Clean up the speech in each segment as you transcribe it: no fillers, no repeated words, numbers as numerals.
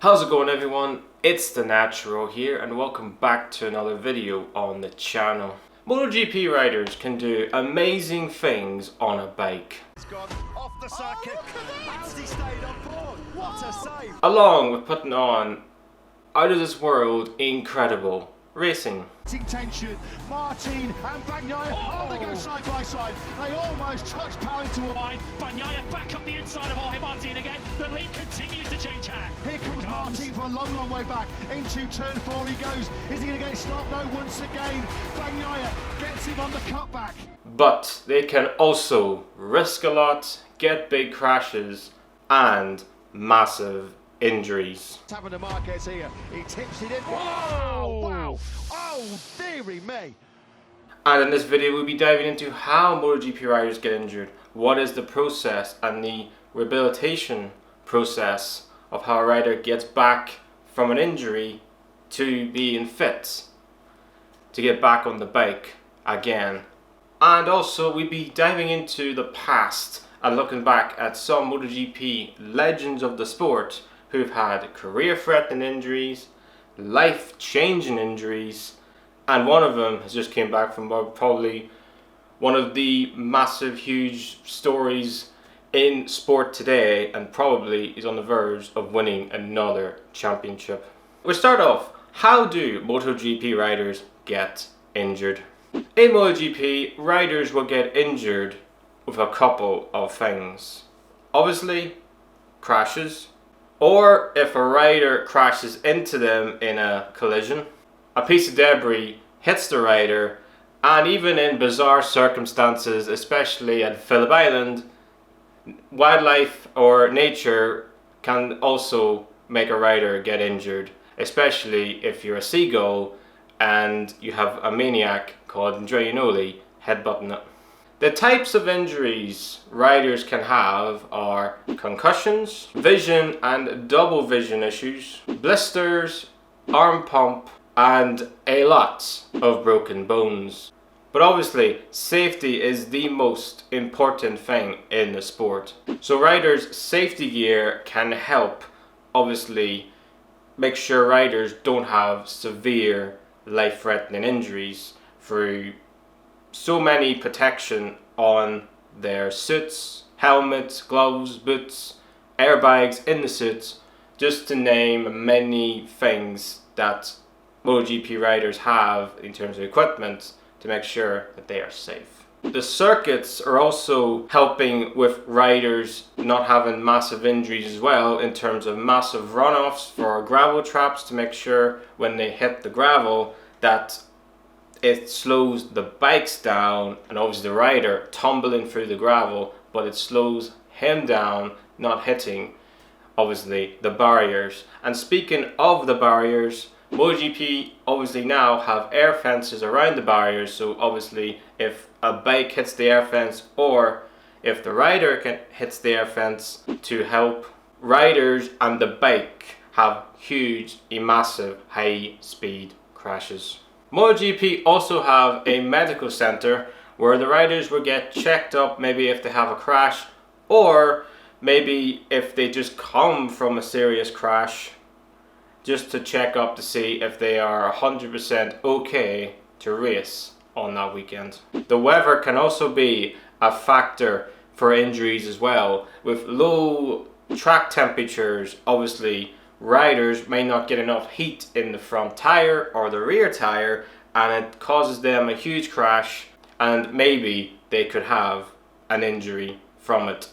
How's it going, everyone? It's the Natural here and welcome back to another video on the channel. MotoGP riders can do amazing things on a bike. He's gone off the circuit. How's he stayed on board? What a save! Along with putting on out of this world incredible racing. Tension, Martin and Bagnaia. Oh, they go side by side. They almost touch power into a line. Bagnaia back up the inside of Jorge Martin again. The lead continues to change hand. Here comes Martin for a long, long way back. Into turn 4 he goes. Is he going to get stopped? No, once again. Bagnaia gets him on the cutback. But they can also risk a lot, get big crashes and massive injuries. Tapping to Marquez here. He tips it in. Whoa! Wow! Oh, dearie me. And in this video we'll be diving into how MotoGP riders get injured, what is the process and the rehabilitation process of how a rider gets back from an injury to being fit to get back on the bike again. And also we'll be diving into the past and looking back at some MotoGP legends of the sport who've had career-threatening injuries, life-changing injuries, and one of them has just came back from probably one of the massive, huge stories in sport today, and probably is on the verge of winning another championship. We'll start off, how do MotoGP riders get injured? In MotoGP, riders will get injured with a couple of things. Obviously, crashes, or if a rider crashes into them in a collision, a piece of debris hits the rider, and even in bizarre circumstances, especially at Phillip Island, wildlife or nature can also make a rider get injured, especially if you're a seagull and you have a maniac called Andrea Iannoli headbutting it. The types of injuries riders can have are concussions, vision and double vision issues, blisters, arm pump, and a lot of broken bones. But obviously, safety is the most important thing in the sport. So riders' safety gear can help, obviously, make sure riders don't have severe life-threatening injuries through so many protection on their suits, helmets, gloves, boots, airbags in the suits, just to name many things that MotoGP riders have in terms of equipment to make sure that they are safe. The circuits are also helping with riders not having massive injuries as well, in terms of massive runoffs for gravel traps to make sure when they hit the gravel that it slows the bikes down, and obviously the rider tumbling through the gravel, but it slows him down, not hitting obviously the barriers. And speaking of the barriers, MotoGP obviously now have air fences around the barriers, so obviously if a bike hits the air fence or if the rider hits the air fence, to help riders and the bike have huge, massive, high speed crashes. MotoGP also have a medical center where the riders will get checked up, maybe if they have a crash, or maybe if they just come from a serious crash, just to check up to see if they are 100% okay to race on that weekend. The weather can also be a factor for injuries as well. With low track temperatures, obviously riders may not get enough heat in the front tire or the rear tire, and it causes them a huge crash, and maybe they could have an injury from it.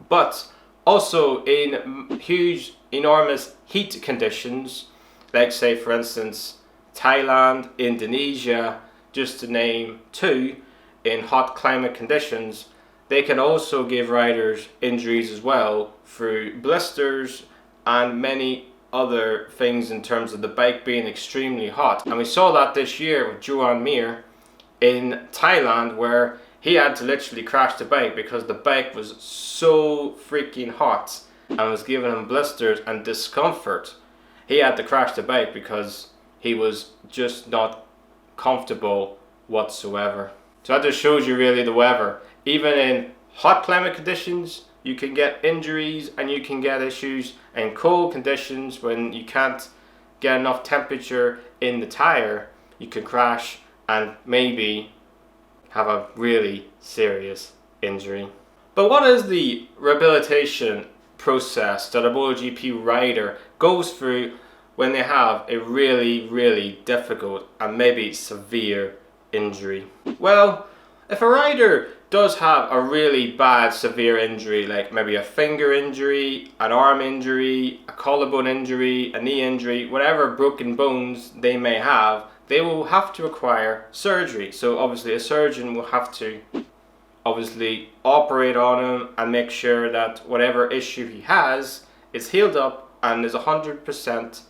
But also in huge, enormous heat conditions, like say for instance Thailand, Indonesia, just to name two, in hot climate conditions, they can also give riders injuries as well through blisters and many other things in terms of the bike being extremely hot. And we saw that this year with Joan Mir in Thailand, where he had to literally crash the bike because the bike was so freaking hot and was giving him blisters and discomfort. He had to crash the bike because he was just not comfortable whatsoever. So that just shows you really the weather. Even in hot climate conditions, you can get injuries and you can get issues in cold conditions when you can't get enough temperature in the tire. You can crash and maybe have a really serious injury. But what is the rehabilitation process that a MotoGP rider goes through when they have a really difficult and maybe severe injury? Well, if a rider does have a really bad severe injury, like maybe a finger injury, an arm injury, a collarbone injury, a knee injury, whatever broken bones they may have, they will have to require surgery. So obviously a surgeon will have to obviously operate on him and make sure that whatever issue he has is healed up and is 100%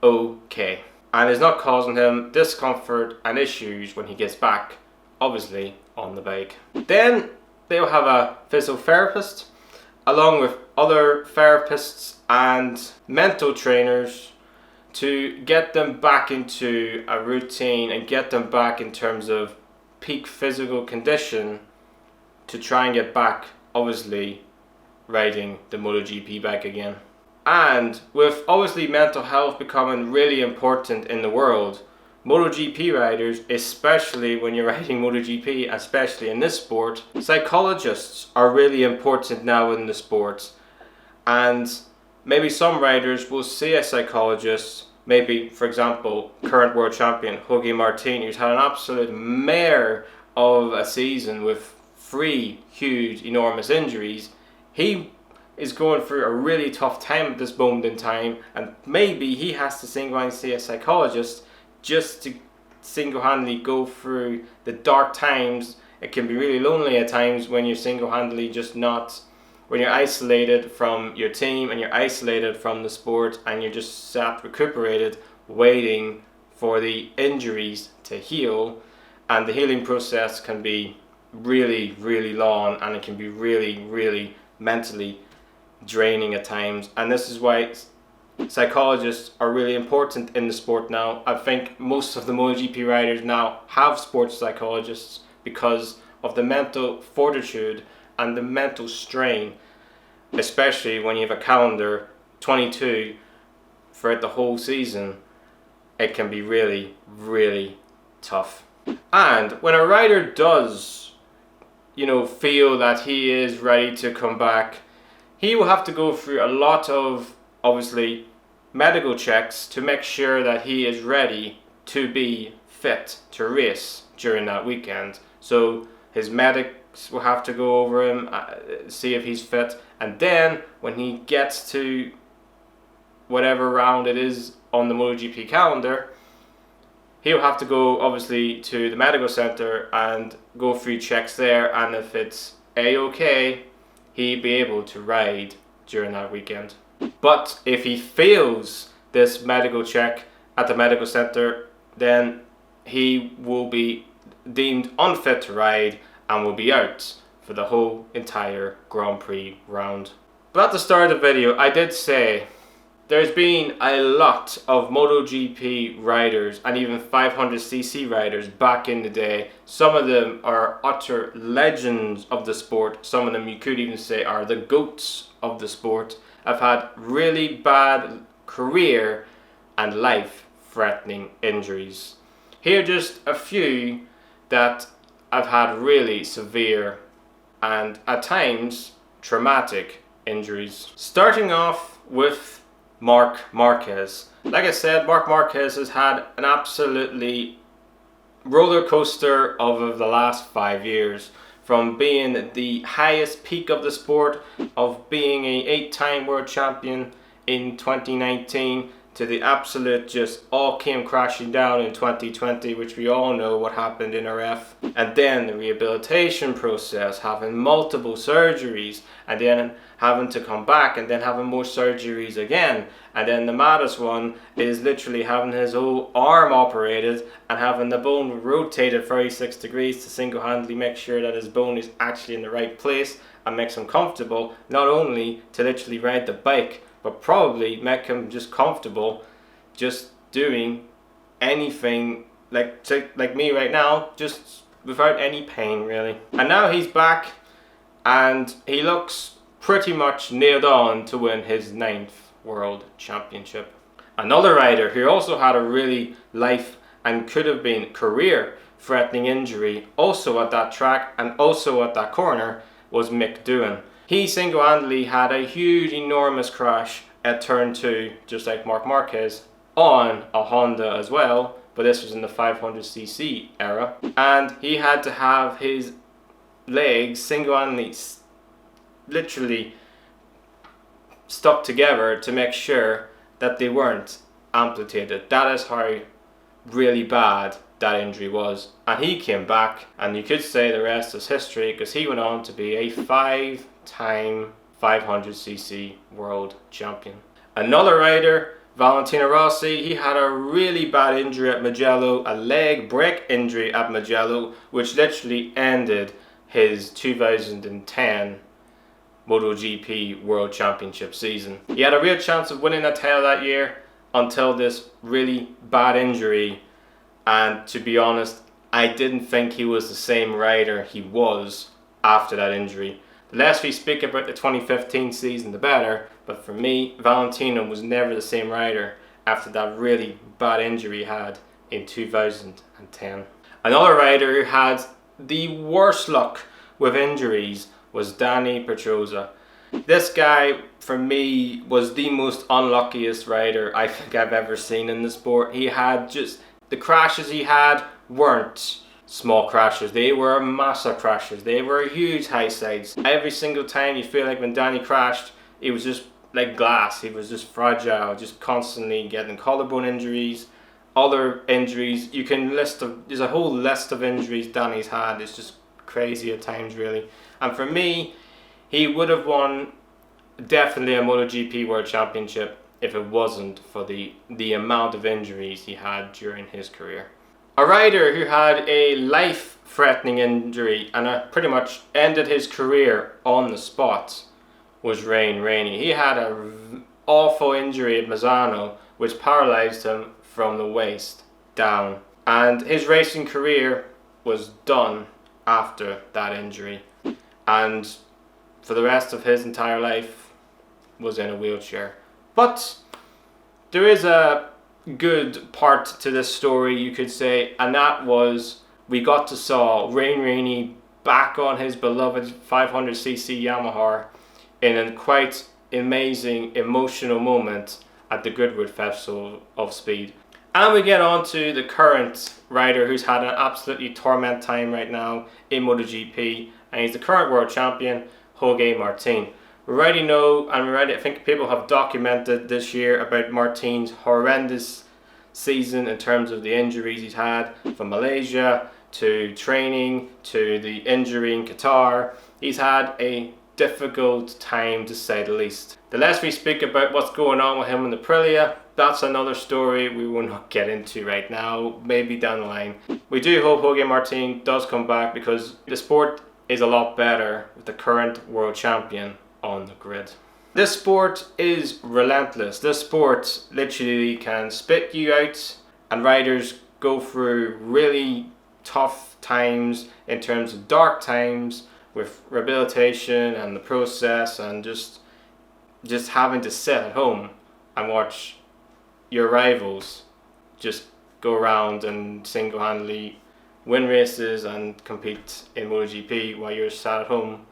okay, and is not causing him discomfort and issues when he gets back, obviously, on the bike. Then they'll have a physiotherapist along with other therapists and mental trainers to get them back into a routine and get them back in terms of peak physical condition to try and get back, obviously, riding the MotoGP bike again. And with obviously mental health becoming really important in the world, MotoGP riders, especially when you're riding MotoGP, especially in this sport, psychologists are really important now in the sport. And maybe some riders will see a psychologist. Maybe, for example, current world champion Jorge Martin, who's had an absolute mare of a season with 3 huge, enormous injuries. He is going through a really tough time at this moment in time, and maybe he has to single-handedly see a psychologist just to single-handedly go through the dark times. It can be really lonely at times when you're single-handedly just not, when you're isolated from your team and you're isolated from the sport and you're just sat recuperated waiting for the injuries to heal. And the healing process can be really long, and it can be really mentally draining at times. And this is why psychologists are really important in the sport now. I think most of the MotoGP riders now have sports psychologists because of the mental fortitude and the mental strain, especially when you have a calendar 22 throughout the whole season. It can be really tough. And when a rider does, feel that he is ready to come back, he will have to go through a lot of, obviously, medical checks to make sure that he is ready to be fit to race during that weekend. So his medics will have to go over him, see if he's fit, and then when he gets to whatever round it is on the MotoGP calendar, he'll have to go obviously to the medical center and go through checks there, and if it's A-OK, he'd be able to ride during that weekend. But if he fails this medical check at the medical center, then he will be deemed unfit to ride and will be out for the whole entire Grand Prix round. But at the start of the video, I did say there's been a lot of MotoGP riders and even 500cc riders back in the day. Some of them are utter legends of the sport. Some of them you could even say are the GOATs of the sport. Have had really bad career and life-threatening injuries. Here are just a few that have had really severe and at times traumatic injuries. Starting off with Marc Marquez. Like I said, Marc Marquez has had an absolutely roller coaster of the last 5 years. From being the highest peak of the sport, of being an 8-time world champion in 2019, to the absolute just all came crashing down in 2020, which we all know what happened in RF. And then the rehabilitation process, having multiple surgeries, and then having to come back, and then having more surgeries again. And then the maddest one is literally having his whole arm operated and having the bone rotated 36 degrees to single-handedly make sure that his bone is actually in the right place and makes him comfortable, not only to literally ride the bike, but probably make him just comfortable just doing anything like me right now, just without any pain really. And now he's back and he looks pretty much nailed on to win his 9th World Championship. Another rider who also had a really life and could have been career-threatening injury also at that track and also at that corner was Mick Doohan. He single-handedly had a huge, enormous crash at turn 2, just like Marc Marquez, on a Honda as well, but this was in the 500cc era, and he had to have his legs single-handedly literally stuck together to make sure that they weren't amputated. That is how really bad that injury was, and he came back, and you could say the rest is history because he went on to be a 5-time 500cc world champion. Another rider, Valentino Rossi, he had a really bad injury at Mugello, a leg break injury at Mugello, which literally ended his 2010 MotoGP World Championship season. He had a real chance of winning that title that year until this really bad injury, and to be honest, I didn't think he was the same rider he was after that injury. The less we speak about the 2015 season, the better, but for me, Valentino was never the same rider after that really bad injury he had in 2010. Another rider who had the worst luck with injuries was Dani Pedrosa. This guy, for me, was the most unluckiest rider I think I've ever seen in the sport. He had just, the crashes he had weren't small crashes, they were massive crashes, they were huge high sides. Every single time you feel like when Danny crashed, it was just like glass, he was just fragile, just constantly getting collarbone injuries, other injuries. You can there's a whole list of injuries Danny's had. It's just crazy at times really. And for me, he would have won definitely a MotoGP World Championship if it wasn't for the amount of injuries he had during his career. A rider who had a life-threatening injury and pretty much ended his career on the spot was Rainey. He had an awful injury at Misano which paralysed him from the waist down, and his racing career was done after that injury, and for the rest of his entire life was in a wheelchair. But there is a good part to this story, you could say, and that was we got to saw Rainey back on his beloved 500cc Yamaha in a quite amazing emotional moment at the Goodwood Festival of Speed. And we get on to the current rider who's had an absolutely torment time right now in MotoGP, and he's the current world champion, Jorge Martin. We already know, and I think people have documented this year about Martin's horrendous season in terms of the injuries he's had, from Malaysia to training to the injury in Qatar. He's had a difficult time to say the least. The less we speak about what's going on with him in the Aprilia, that's another story we will not get into right now, maybe down the line. We do hope Jorge Martin does come back because the sport is a lot better with the current world champion on the grid. This sport is relentless. This sport literally can spit you out, and riders go through really tough times in terms of dark times with rehabilitation and the process, and just having to sit at home and watch your rivals just go around and single-handedly win races and compete in MotoGP while you're sat at home,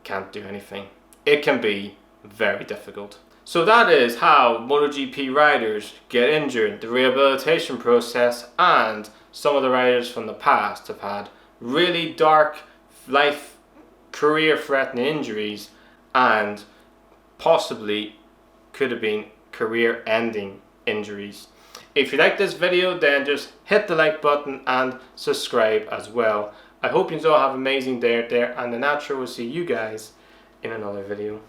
can't do anything. It can be very difficult. So that is how MotoGP riders get injured, the rehabilitation process, and some of the riders from the past have had really dark life, career-threatening injuries, and possibly could have been career-ending injuries. If you like this video, then just hit the like button and subscribe as well. I hope you all have an amazing day out there, and the Natural will see you guys in another video.